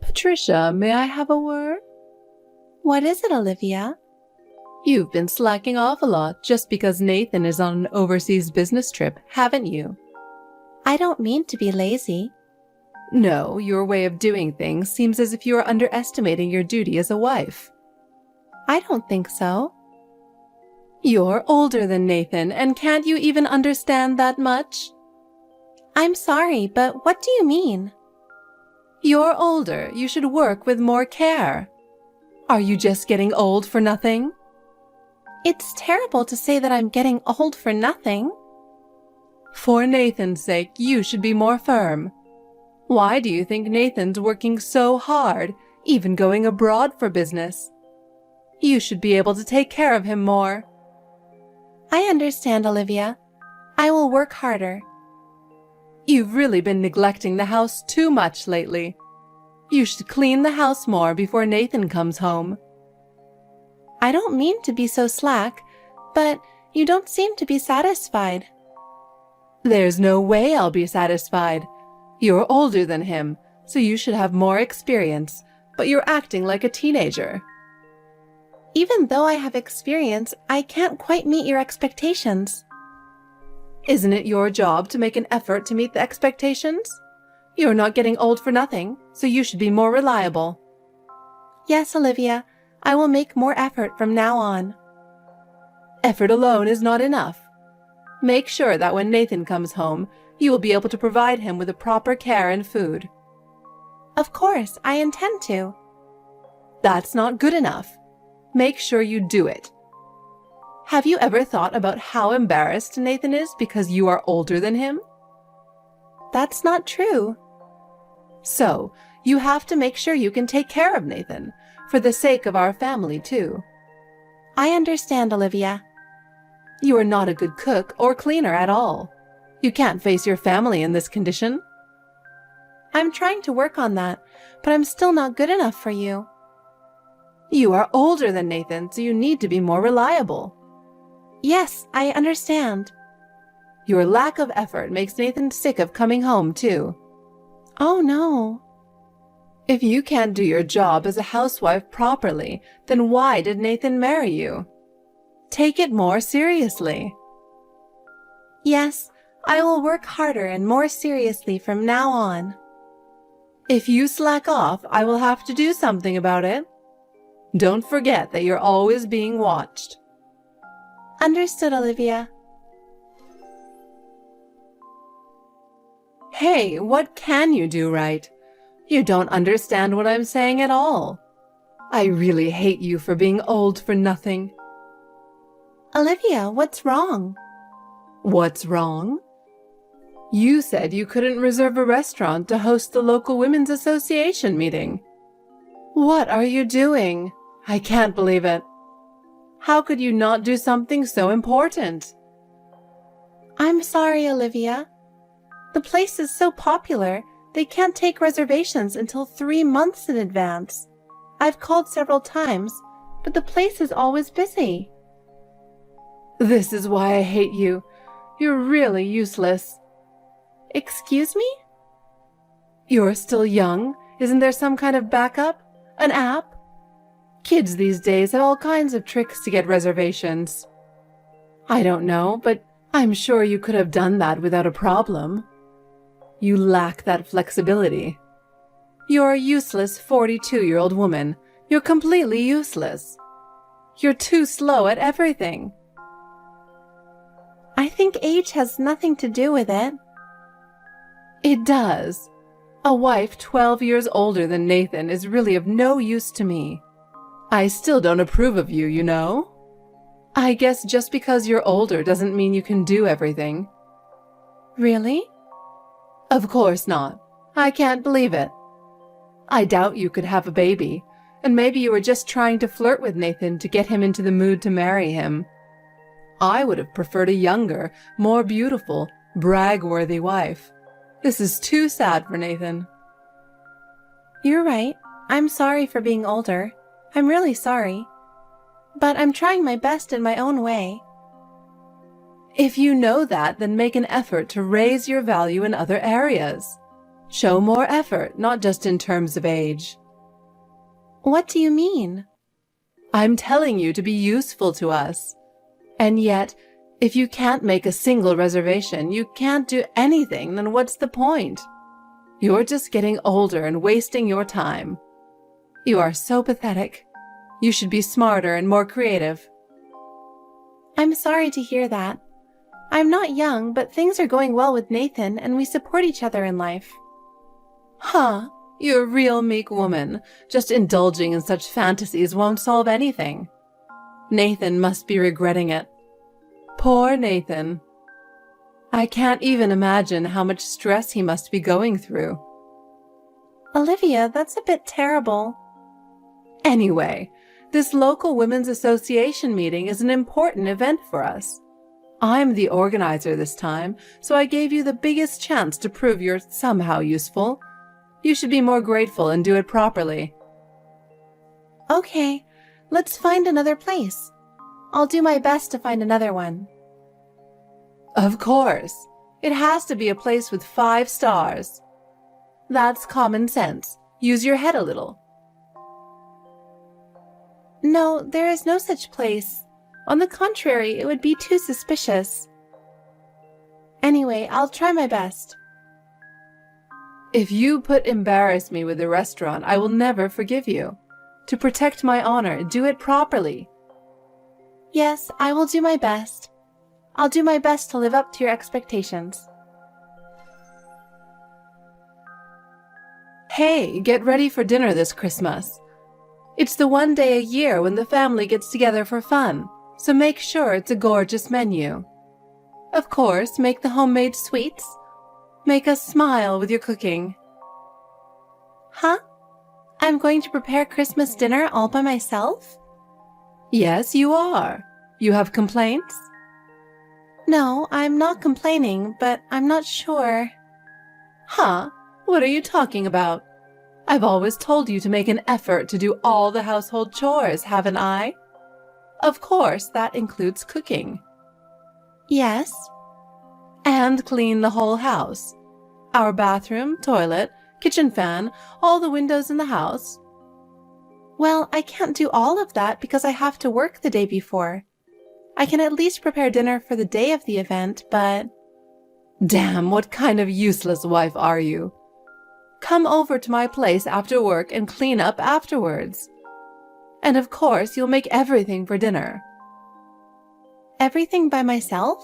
Patricia, may I have a word? What is it, Olivia? You've been slacking off a lot just because Nathan is on an overseas business trip, haven't you? I don't mean to be lazy. No, your way of doing things seems as if you are underestimating your duty as a wife. I don't think so. You're older than Nathan, and can't you even understand that much? I'm sorry, but what do you mean? You're older. You should work with more care. Are you just getting old for nothing? It's terrible to say that I'm getting old for nothing. For Nathan's sake, you should be more firm. Why do you think Nathan's working so hard, even going abroad for business? You should be able to take care of him more. I understand, Olivia. I will work harder. You've really been neglecting the house too much lately. You should clean the house more before Nathan comes home. I don't mean to be so slack, but you don't seem to be satisfied. There's no way I'll be satisfied. You're older than him, so you should have more experience, but you're acting like a teenager. Even though I have experience, I can't quite meet your expectations. Isn't it your job to make an effort to meet the expectations? You're not getting old for nothing, so you should be more reliable. Yes, Olivia, I will make more effort from now on. Effort alone is not enough. Make sure that when Nathan comes home, you will be able to provide him with the proper care and food. Of course, I intend to. That's not good enough. Make sure you do it. Have you ever thought about how embarrassed Nathan is because you are older than him? That's not true. So, you have to make sure you can take care of Nathan, for the sake of our family too. I understand, Olivia. You are not a good cook or cleaner at all. You can't face your family in this condition. I'm trying to work on that, but I'm still not good enough for you. You are older than Nathan, so you need to be more reliable. Yes, I understand. Your lack of effort makes Nathan sick of coming home, too. Oh, no. If you can't do your job as a housewife properly, then why did Nathan marry you? Take it more seriously. Yes, I will work harder and more seriously from now on. If you slack off, I will have to do something about it. Don't forget that you're always being watched. Understood, Olivia. Hey, what can you do right? You don't understand what I'm saying at all. I really hate you for being old for nothing. Olivia, what's wrong? What's wrong? You said you couldn't reserve a restaurant to host the local women's association meeting. What are you doing? I can't believe it. How could you not do something so important? I'm sorry, Olivia. The place is so popular, they can't take reservations until 3 months in advance. I've called several times, but the place is always busy. This is why I hate you. You're really useless. Excuse me? You're still young. Isn't there some kind of backup? An app? Kids these days have all kinds of tricks to get reservations. I don't know, but I'm sure you could have done that without a problem. You lack that flexibility. You're a useless 42-year-old woman. You're completely useless. You're too slow at everything. I think age has nothing to do with it. It does. A wife 12 years older than Nathan is really of no use to me. I still don't approve of you, you know? I guess just because you're older doesn't mean you can do everything. Really? Of course not. I can't believe it. I doubt you could have a baby, and maybe you were just trying to flirt with Nathan to get him into the mood to marry him. I would have preferred a younger, more beautiful, brag-worthy wife. This is too sad for Nathan. You're right. I'm sorry for being older. I'm really sorry. But I'm trying my best in my own way. If you know that, then make an effort to raise your value in other areas. Show more effort, not just in terms of age. What do you mean? I'm telling you to be useful to us. And yet, if you can't make a single reservation, you can't do anything, then what's the point? You're just getting older and wasting your time. You are so pathetic. You should be smarter and more creative. I'm sorry to hear that. I'm not young, but things are going well with Nathan and we support each other in life. Huh, you're a real meek woman. Just indulging in such fantasies won't solve anything. Nathan must be regretting it. Poor Nathan. I can't even imagine how much stress he must be going through. Olivia, that's a bit terrible. Anyway, this local women's association meeting is an important event for us. I'm the organizer this time, so I gave you the biggest chance to prove you're somehow useful. You should be more grateful and do it properly. Okay, let's find another place. I'll do my best to find another one. Of course. It has to be a place with 5 stars. That's common sense. Use your head a little. No, there is no such place. On the contrary, it would be too suspicious. Anyway, I'll try my best. If you embarrass me with the restaurant, I will never forgive you. To protect my honor, do it properly. Yes, I will do my best. I'll do my best to live up to your expectations. Hey, get ready for dinner this Christmas. It's the one day a year when the family gets together for fun, so make sure it's a gorgeous menu. Of course, make the homemade sweets. Make us smile with your cooking. Huh? I'm going to prepare Christmas dinner all by myself? Yes, you are. You have complaints? No, I'm not complaining, but I'm not sure. Huh? What are you talking about? I've always told you to make an effort to do all the household chores, haven't I? Of course, that includes cooking. Yes. And clean the whole house. Our bathroom, toilet, kitchen fan, all the windows in the house. Well, I can't do all of that because I have to work the day before. I can at least prepare dinner for the day of the event, but... Damn, what kind of useless wife are you? Come over to my place after work and clean up afterwards. And of course, you'll make everything for dinner. Everything by myself?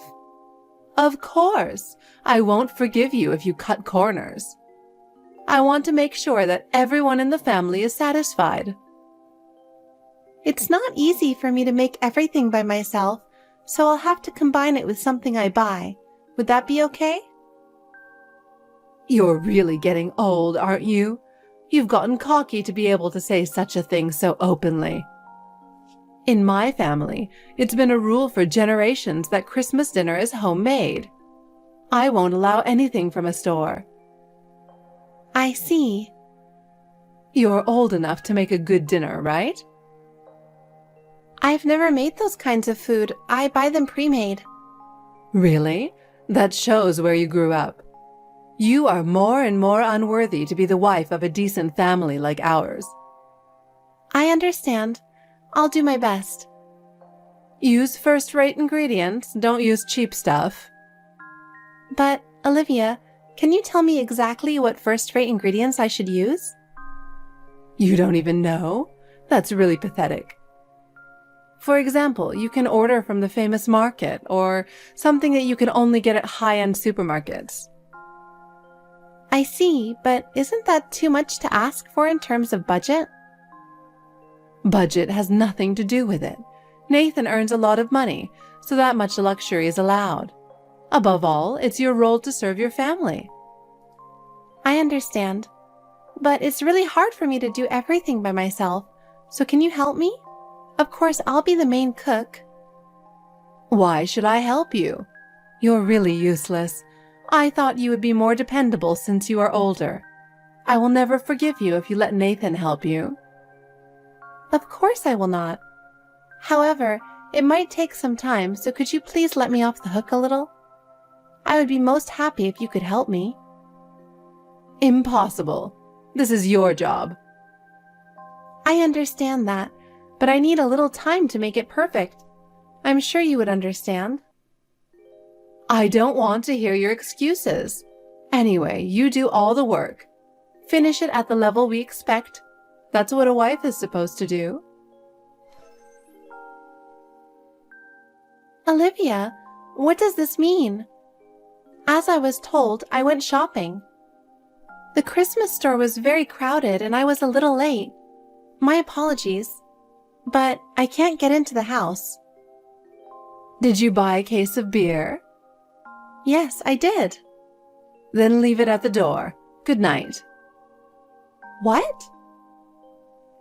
Of course. I won't forgive you if you cut corners. I want to make sure that everyone in the family is satisfied. It's not easy for me to make everything by myself, so I'll have to combine it with something I buy. Would that be okay? You're really getting old, aren't you? You've gotten cocky to be able to say such a thing so openly. In my family, it's been a rule for generations that Christmas dinner is homemade. I won't allow anything from a store. I see. You're old enough to make a good dinner, right? I've never made those kinds of food. I buy them pre-made. Really? That shows where you grew up. You are more and more unworthy to be the wife of a decent family like ours. I understand. I'll do my best. Use first-rate ingredients. Don't use cheap stuff. But, Olivia, can you tell me exactly what first-rate ingredients I should use? You don't even know? That's really pathetic. For example, you can order from the famous market or something that you can only get at high-end supermarkets. I see, but isn't that too much to ask for in terms of budget? Budget has nothing to do with it. Nathan earns a lot of money, so that much luxury is allowed. Above all, it's your role to serve your family. I understand. But it's really hard for me to do everything by myself, so can you help me? Of course, I'll be the main cook. Why should I help you? You're really useless. I thought you would be more dependable since you are older. I will never forgive you if you let Nathan help you. Of course I will not. However, it might take some time, so could you please let me off the hook a little? I would be most happy if you could help me. Impossible. This is your job. I understand that, but I need a little time to make it perfect. I'm sure you would understand. I don't want to hear your excuses. Anyway, you do all the work. Finish it at the level we expect. That's what a wife is supposed to do. Olivia, what does this mean? As I was told, I went shopping. The Christmas store was very crowded and I was a little late. My apologies, but I can't get into the house. Did you buy a case of beer? Yes, I did. Then leave it at the door. Good night. What?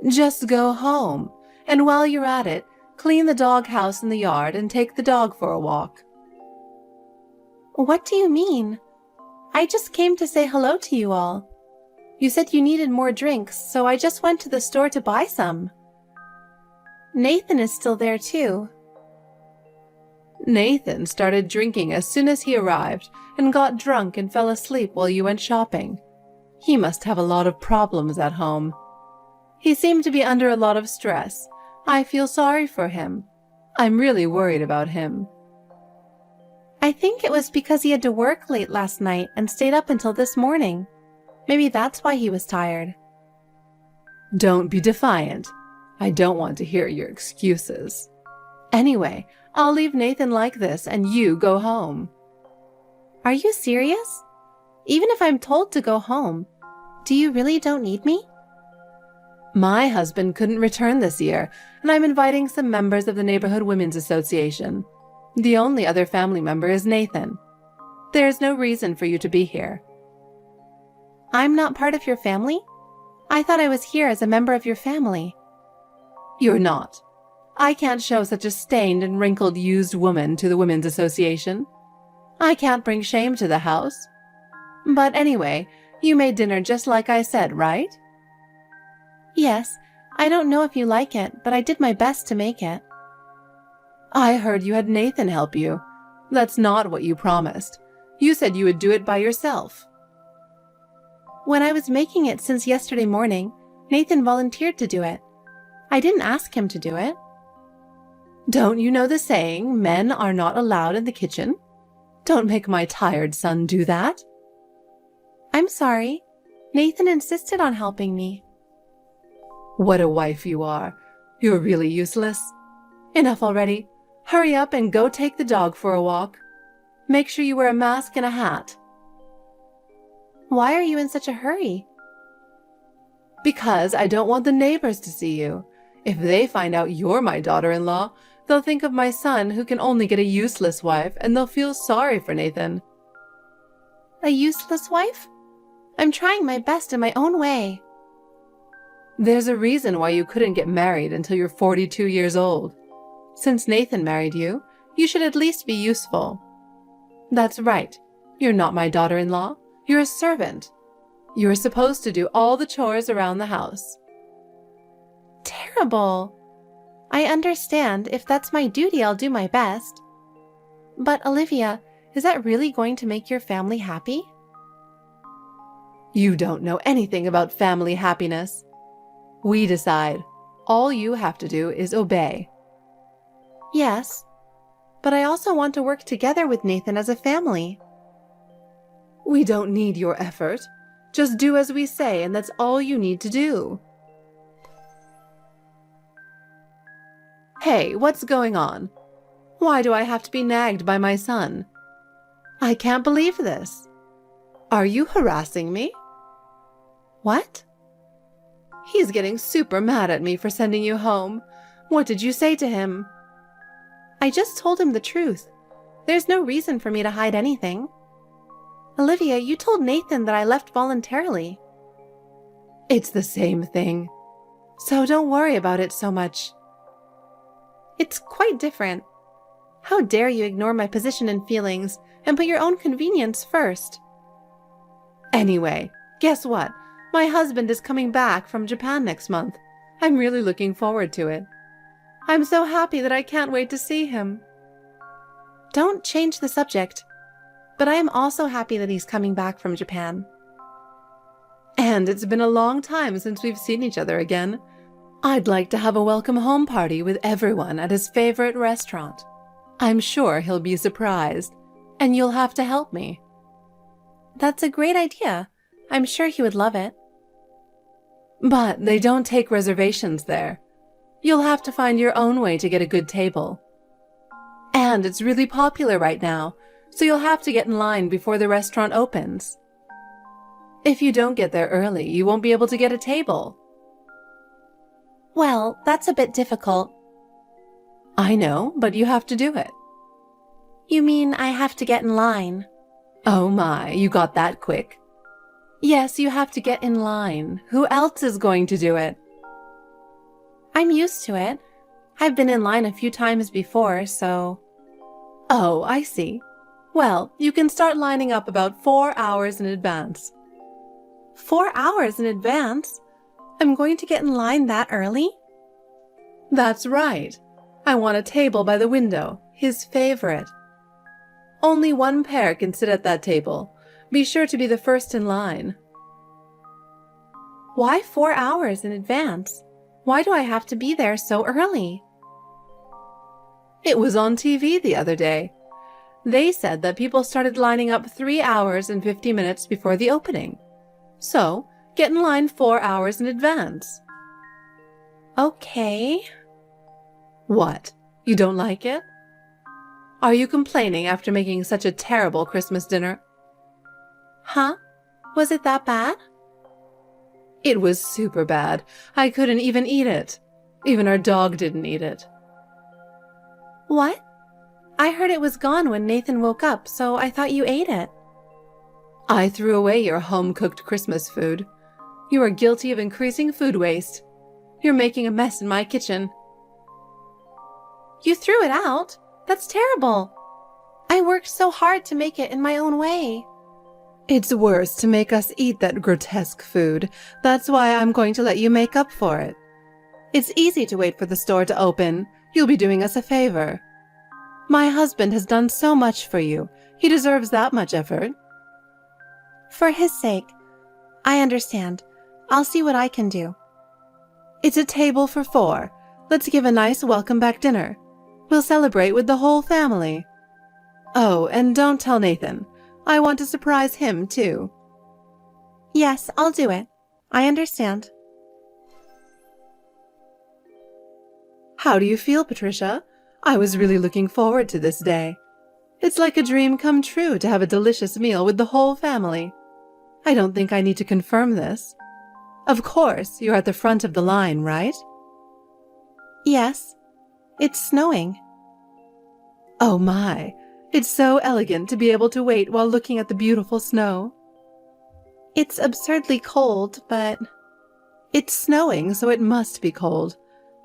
Just go home, and while you're at it, clean the dog house in the yard and take the dog for a walk. What do you mean? I just came to say hello to you all. You said you needed more drinks, so I just went to the store to buy some. Nathan is still there too. Nathan started drinking as soon as he arrived and got drunk and fell asleep while you went shopping. He must have a lot of problems at home. He seemed to be under a lot of stress. I feel sorry for him. I'm really worried about him. I think it was because he had to work late last night and stayed up until this morning. Maybe that's why he was tired. Don't be defiant. I don't want to hear your excuses. Anyway, I'll leave Nathan like this and you go home. Are you serious? Even if I'm told to go home, do you really don't need me? My husband couldn't return this year, and I'm inviting some members of the Neighborhood Women's Association. The only other family member is Nathan. There is no reason for you to be here. I'm not part of your family? I thought I was here as a member of your family. You're not. I can't show such a stained and wrinkled used woman to the Women's Association. I can't bring shame to the house. But anyway, you made dinner just like I said, right? Yes, I don't know if you like it, but I did my best to make it. I heard you had Nathan help you. That's not what you promised. You said you would do it by yourself. When I was making it since yesterday morning, Nathan volunteered to do it. I didn't ask him to do it. Don't you know the saying, men are not allowed in the kitchen? Don't make my tired son do that. I'm sorry. Nathan insisted on helping me. What a wife you are. You're really useless. Enough already. Hurry up and go take the dog for a walk. Make sure you wear a mask and a hat. Why are you in such a hurry? Because I don't want the neighbors to see you. If they find out you're my daughter-in-law, they'll think of my son who can only get a useless wife, and they'll feel sorry for Nathan. A useless wife? I'm trying my best in my own way. There's a reason why you couldn't get married until you're 42 years old. Since Nathan married you, you should at least be useful. That's right. You're not my daughter-in-law. You're a servant. You're supposed to do all the chores around the house. Terrible. I understand. If that's my duty, I'll do my best. But Olivia, is that really going to make your family happy? You don't know anything about family happiness. We decide. All you have to do is obey. Yes, but I also want to work together with Nathan as a family. We don't need your effort. Just do as we say, and that's all you need to do. Hey, what's going on? Why do I have to be nagged by my son? I can't believe this. Are you harassing me? What? He's getting super mad at me for sending you home. What did you say to him? I just told him the truth. There's no reason for me to hide anything. Olivia, you told Nathan that I left voluntarily. It's the same thing. So don't worry about it so much. It's quite different. How dare you ignore my position and feelings and put your own convenience first? Anyway, guess what? My husband is coming back from Japan next month. I'm really looking forward to it. I'm so happy that I can't wait to see him. Don't change the subject. But I am also happy that he's coming back from Japan. And it's been a long time since we've seen each other again. I'd like to have a welcome home party with everyone at his favorite restaurant. I'm sure he'll be surprised, and you'll have to help me. That's a great idea. I'm sure he would love it. But they don't take reservations there. You'll have to find your own way to get a good table. And it's really popular right now, so you'll have to get in line before the restaurant opens. If you don't get there early, you won't be able to get a table. Well, that's a bit difficult. I know, but you have to do it. You mean I have to get in line? Oh my, you got that quick. Yes, you have to get in line. Who else is going to do it? I'm used to it. I've been in line a few times before, so... Oh, I see. Well, you can start lining up about 4 hours in advance. 4 hours in advance? I'm going to get in line that early? That's right. I want a table by the window, his favorite. Only one pair can sit at that table. Be sure to be the first in line. Why 4 hours in advance? Why do I have to be there so early? It was on TV the other day. They said that people started lining up 3 hours and 50 minutes before the opening. So, get in line 4 hours in advance. Okay. What? You don't like it? Are you complaining after making such a terrible Christmas dinner? Huh? Was it that bad? It was super bad. I couldn't even eat it. Even our dog didn't eat it. What? I heard it was gone when Nathan woke up, so I thought you ate it. I threw away your home-cooked Christmas food. You are guilty of increasing food waste. You're making a mess in my kitchen. You threw it out? That's terrible. I worked so hard to make it in my own way. It's worse to make us eat that grotesque food. That's why I'm going to let you make up for it. It's easy to wait for the store to open. You'll be doing us a favor. My husband has done so much for you. He deserves that much effort. For his sake. I understand. I'll see what I can do. It's a table for 4. Let's give a nice welcome-back dinner. We'll celebrate with the whole family. Oh, and don't tell Nathan. I want to surprise him, too. Yes, I'll do it. I understand. How do you feel, Patricia? I was really looking forward to this day. It's like a dream come true to have a delicious meal with the whole family. I don't think I need to confirm this. Of course, you're at the front of the line, right? Yes. It's snowing. Oh my, it's so elegant to be able to wait while looking at the beautiful snow. It's absurdly cold, but... It's snowing, so it must be cold.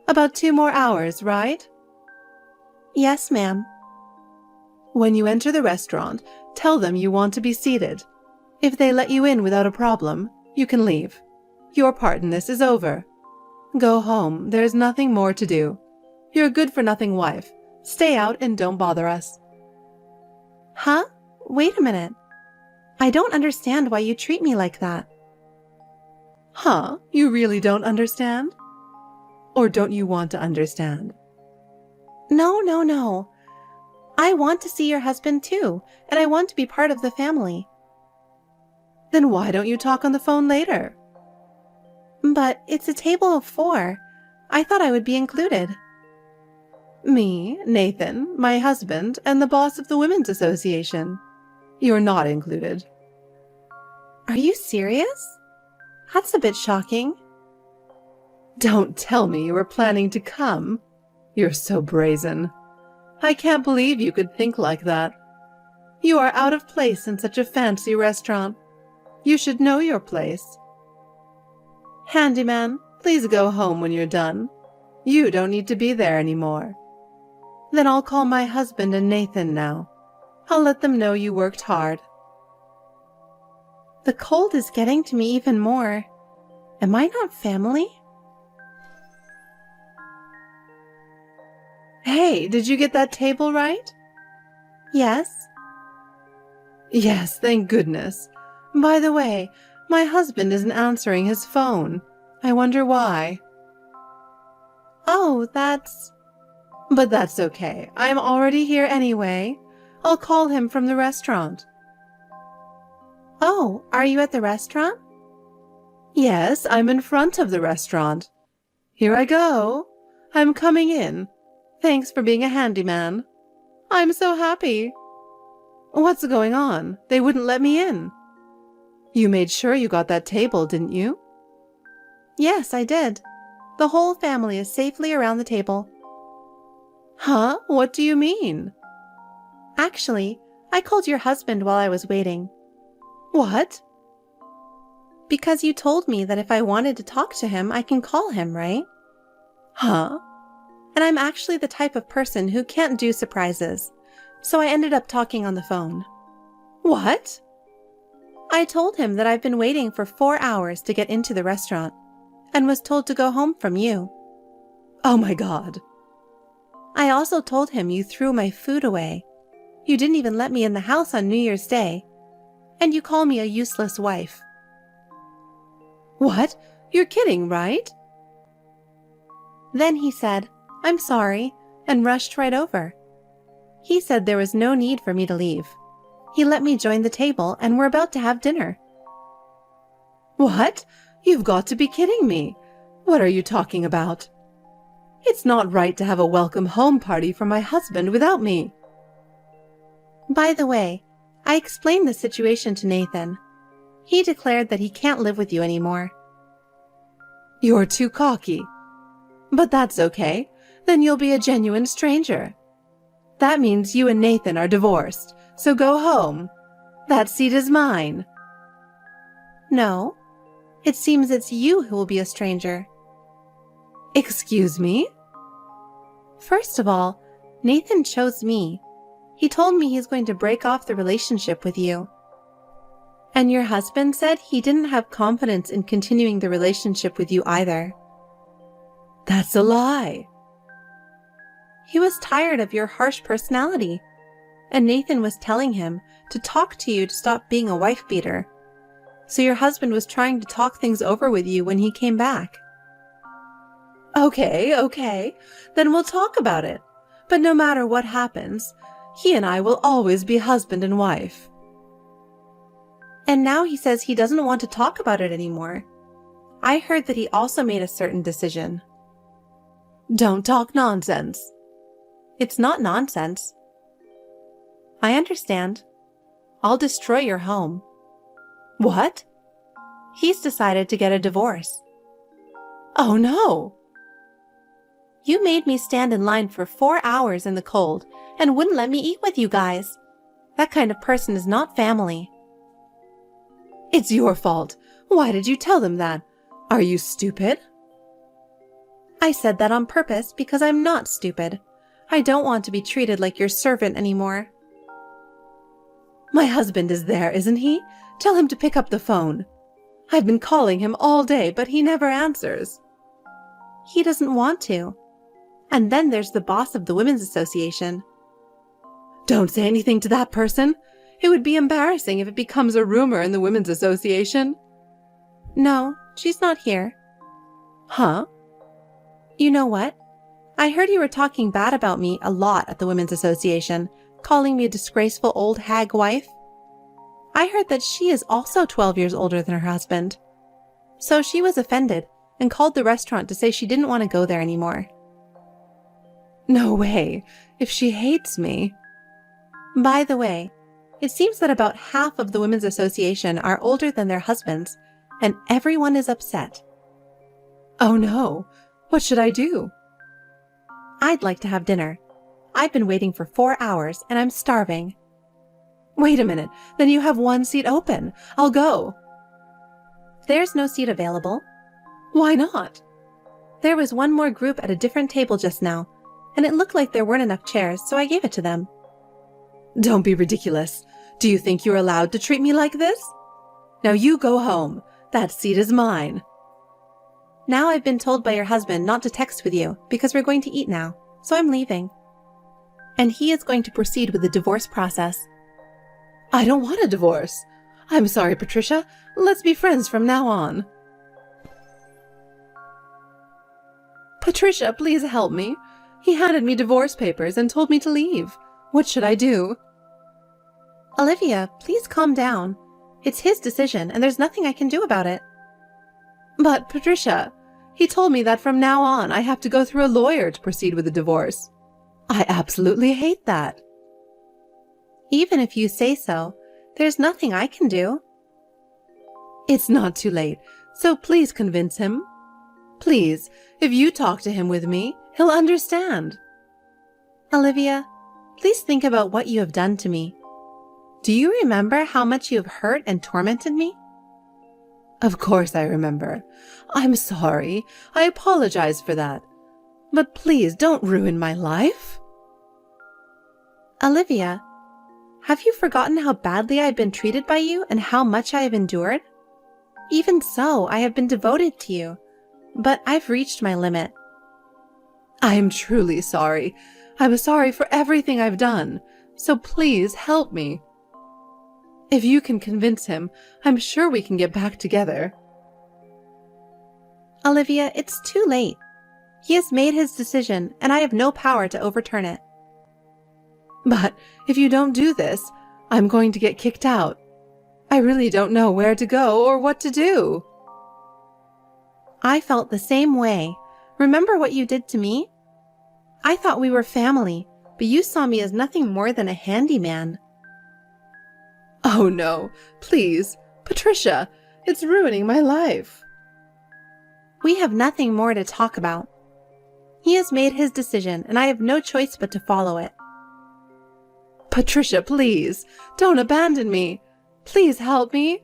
About 2 more hours, right? Yes, ma'am. When you enter the restaurant, tell them you want to be seated. If they let you in without a problem, you can leave. Your part in this is over. Go home, there's nothing more to do. You're a good-for-nothing wife. Stay out and don't bother us. Huh? Wait a minute. I don't understand why you treat me like that. Huh? You really don't understand? Or don't you want to understand? No. I want to see your husband too, and I want to be part of the family. Then why don't you talk on the phone later? But it's a table of 4. I thought I would be included. Me, Nathan, my husband, and the boss of the Women's Association. You're not included. Are you serious? That's a bit shocking. Don't tell me you were planning to come. You're so brazen. I can't believe you could think like that. You are out of place in such a fancy restaurant. You should know your place. Handyman, please go home when you're done. You don't need to be there anymore. Then I'll call my husband and Nathan now. I'll let them know you worked hard. The cold is getting to me even more. Am I not family? Hey, did you get that table right? Yes. Yes, thank goodness. By the way, my husband isn't answering his phone. I wonder why. Oh, that's... But that's okay. I'm already here anyway. I'll call him from the restaurant. Oh, are you at the restaurant? Yes, I'm in front of the restaurant. Here I go. I'm coming in. Thanks for being a handyman. I'm so happy. What's going on? They wouldn't let me in. You made sure you got that table, didn't you? Yes, I did. The whole family is safely around the table. Huh? What do you mean? Actually, I called your husband while I was waiting. What? Because you told me that if I wanted to talk to him, I can call him, right? Huh? And I'm actually the type of person who can't do surprises, so I ended up talking on the phone. What? I told him that I've been waiting for 4 hours to get into the restaurant, and was told to go home from you. Oh my God. I also told him you threw my food away. You didn't even let me in the house on New Year's Day, and you call me a useless wife. What? You're kidding, right? Then he said, "I'm sorry," and rushed right over. He said there was no need for me to leave. He let me join the table and we're about to have dinner. What? You've got to be kidding me. What are you talking about? It's not right to have a welcome home party for my husband without me. By the way, I explained the situation to Nathan. He declared that he can't live with you anymore. You're too cocky. But that's okay. Then you'll be a genuine stranger. That means you and Nathan are divorced, so go home. That seat is mine. No, it seems it's you who will be a stranger. Excuse me? First of all, Nathan chose me. He told me he's going to break off the relationship with you. And your husband said he didn't have confidence in continuing the relationship with you either. That's a lie. He was tired of your harsh personality, and Nathan was telling him to talk to you to stop being a wife beater. So your husband was trying to talk things over with you when he came back. Okay. Then we'll talk about it. But no matter what happens, he and I will always be husband and wife. And now he says he doesn't want to talk about it anymore. I heard that he also made a certain decision. Don't talk nonsense. It's not nonsense. I understand. I'll destroy your home. What? He's decided to get a divorce. Oh no! You made me stand in line for 4 hours in the cold and wouldn't let me eat with you guys. That kind of person is not family. It's your fault. Why did you tell them that? Are you stupid? I said that on purpose because I'm not stupid. I don't want to be treated like your servant anymore. My husband is there, isn't he? Tell him to pick up the phone. I've been calling him all day, but he never answers. He doesn't want to. And then there's the boss of the Women's Association. Don't say anything to that person. It would be embarrassing if it becomes a rumor in the Women's Association. No, she's not here. Huh? You know what? I heard you were talking bad about me a lot at the Women's Association, calling me a disgraceful old hag wife. I heard that she is also 12 years older than her husband. So she was offended and called the restaurant to say she didn't want to go there anymore. No way. If she hates me. By the way, it seems that about half of the Women's Association are older than their husbands, and everyone is upset. Oh no. What should I do? I'd like to have dinner. I've been waiting for 4 hours and I'm starving. Wait a minute. Then you have one seat open. I'll go. There's no seat available. Why not? There was one more group at a different table just now, and it looked like there weren't enough chairs, so I gave it to them. Don't be ridiculous. Do you think you're allowed to treat me like this? Now you go home. That seat is mine. Now I've been told by your husband not to text with you because we're going to eat now, so I'm leaving. And he is going to proceed with the divorce process. I don't want a divorce. I'm sorry, Patricia. Let's be friends from now on. Patricia. Patricia, please help me. He handed me divorce papers and told me to leave. What should I do? Olivia, please calm down. It's his decision, and there's nothing I can do about it. But, Patricia, he told me that from now on I have to go through a lawyer to proceed with the divorce. I absolutely hate that. Even if you say so, there's nothing I can do. It's not too late, so please convince him. Please, if you talk to him with me, he'll understand. Olivia, please think about what you have done to me. Do you remember how much you have hurt and tormented me? Of course I remember. I'm sorry. I apologize for that. But please don't ruin my life. Olivia, have you forgotten how badly I've been treated by you and how much I have endured? Even so, I have been devoted to you, but I've reached my limit. I am truly sorry. I'm sorry for everything I've done, so please help me. If you can convince him, I'm sure we can get back together. Olivia, it's too late. He has made his decision, and I have no power to overturn it. But if you don't do this, I'm going to get kicked out. I really don't know where to go or what to do. I felt the same way. Remember what you did to me? I thought we were family, but you saw me as nothing more than a handyman. Oh no, please, Patricia, it's ruining my life. We have nothing more to talk about. He has made his decision, and I have no choice but to follow it. Patricia, please, don't abandon me. Please help me.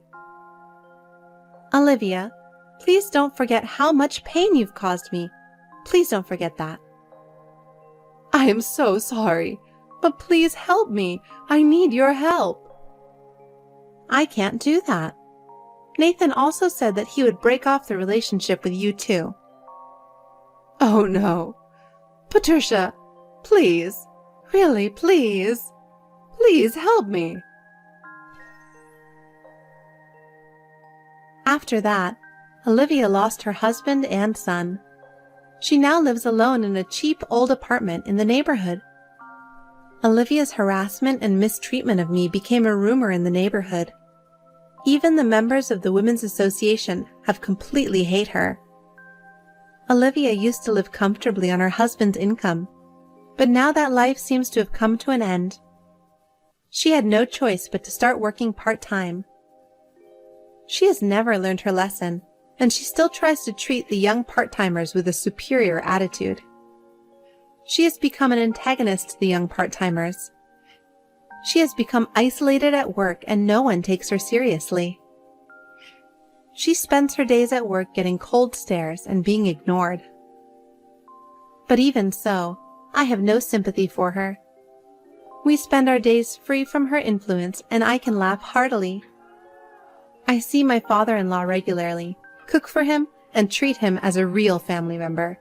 Olivia, please don't forget how much pain you've caused me. Please don't forget that. I am so sorry, but please help me. I need your help. I can't do that. Nathan also said that he would break off the relationship with you too. Oh no. Patricia, please, really, please, please help me. After that, Olivia lost her husband and son. She now lives alone in a cheap old apartment in the neighborhood. Olivia's harassment and mistreatment of me became a rumor in the neighborhood. Even the members of the Women's Association have completely hate her. Olivia used to live comfortably on her husband's income, but now that life seems to have come to an end. She had no choice but to start working part-time. She has never learned her lesson, and she still tries to treat the young part-timers with a superior attitude. She has become an antagonist to the young part-timers. She has become isolated at work and no one takes her seriously. She spends her days at work getting cold stares and being ignored. But even so, I have no sympathy for her. We spend our days free from her influence and I can laugh heartily. I see my father-in-law regularly, cook for him, and treat him as a real family member.